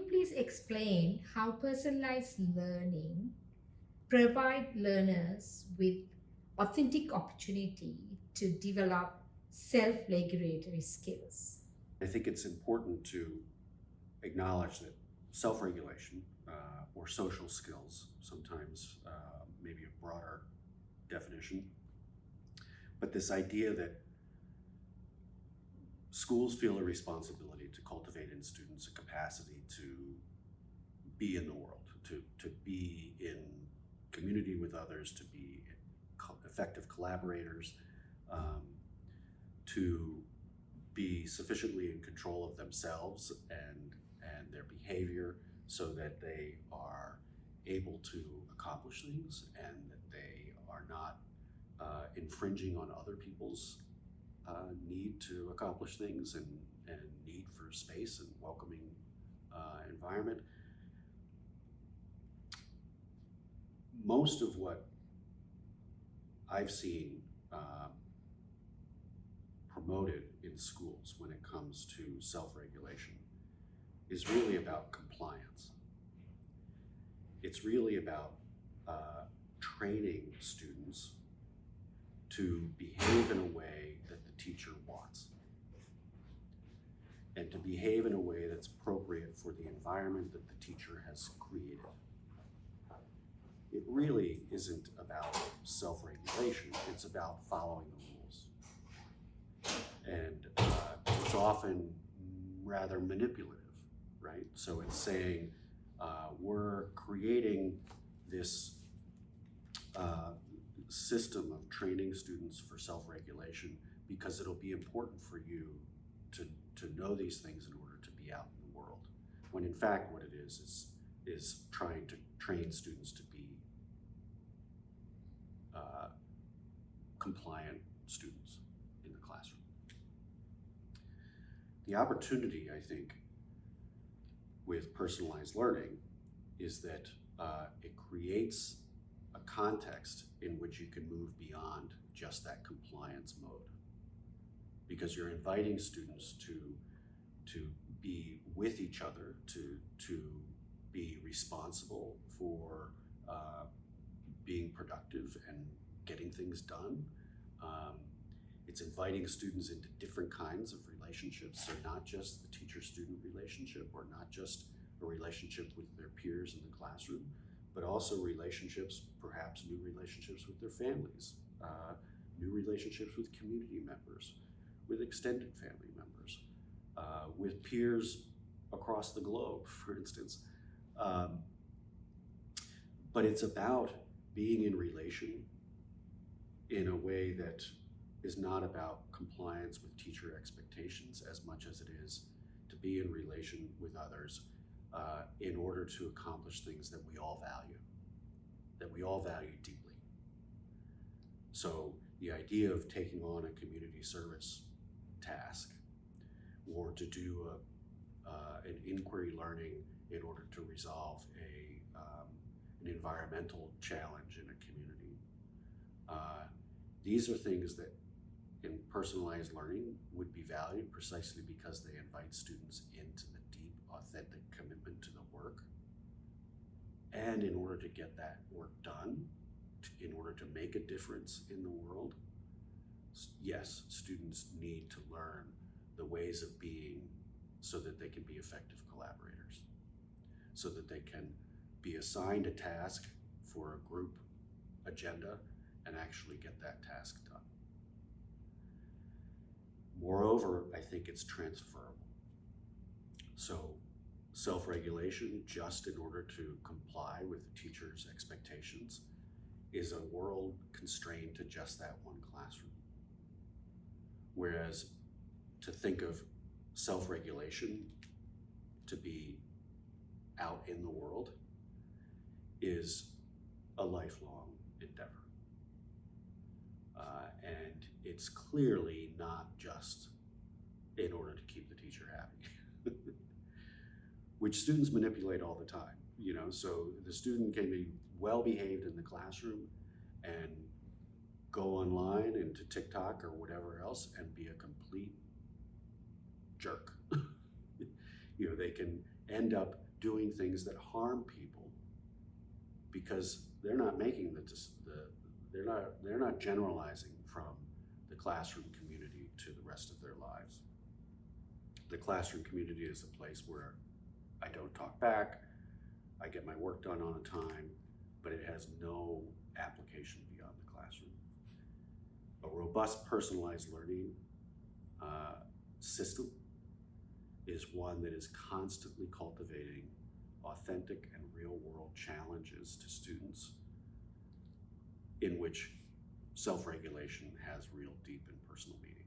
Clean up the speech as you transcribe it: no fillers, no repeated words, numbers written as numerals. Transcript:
please explain how personalized learning provide learners with authentic opportunity to develop self-regulatory skills? I think it's important to acknowledge that self-regulation or social skills, sometimes maybe a broader definition, but this idea that schools feel a responsibility to cultivate in students a capacity to be in the world, to be in community with others, to be effective collaborators, um, to be sufficiently in control of themselves and their behavior so that they are able to accomplish things and that they are not infringing on other people's need to accomplish things and need for space and welcoming environment. Most of what I've seen promoted in schools when it comes to self-regulation is really about compliance. It's really about training students to behave in a way that the teacher wants and to behave in a way that's appropriate for the environment that the teacher has created. It really isn't about self-regulation, it's about following the rules. And it's often rather manipulative, right? So it's saying, we're creating this system of training students for self-regulation because it'll be important for you to know these things in order to be out in the world. When in fact what it is trying to train students to be compliant students in the classroom. The opportunity, I think, with personalized learning is that it creates a context in which you can move beyond just that compliance mode, because you're inviting students to be with each other, to be responsible for being productive and getting things done. It's inviting students into different kinds of relationships, so not just the teacher-student relationship or not just a relationship with their peers in the classroom, but also relationships, perhaps new relationships with their families, new relationships with community members, with extended family members, with peers across the globe, for instance. But it's about being in relation in a way that is not about compliance with teacher expectations as much as it is to be in relation with others in order to accomplish things that we all value deeply. So the idea of taking on a community service task or to do an inquiry learning in order to resolve an environmental challenge in a community. These are things that in personalized learning would be valued precisely because they invite students into the deep, authentic commitment to the work. And in order to get that work done, in order to make a difference in the world, yes, students need to learn the ways of being so that they can be effective collaborators, so that they can be assigned a task for a group agenda and actually get that task done. Moreover, I think it's transferable. So self-regulation, just in order to comply with the teacher's expectations, is a world constrained to just that one classroom. Whereas to think of self-regulation to be out in the world is a lifelong endeavor. And it's clearly not just in order to keep the teacher happy, which students manipulate all the time. So the student can be well behaved in the classroom and go online into TikTok or whatever else and be a complete jerk. They can end up doing things that harm people because they're not making they're not generalizing from the classroom community to the rest of their lives. The classroom community is a place where I don't talk back, I get my work done on time, but it has no application beyond the classroom. A robust personalized learning system is one that is constantly cultivating authentic and real world challenges to students in which self-regulation has real, deep, and personal meaning.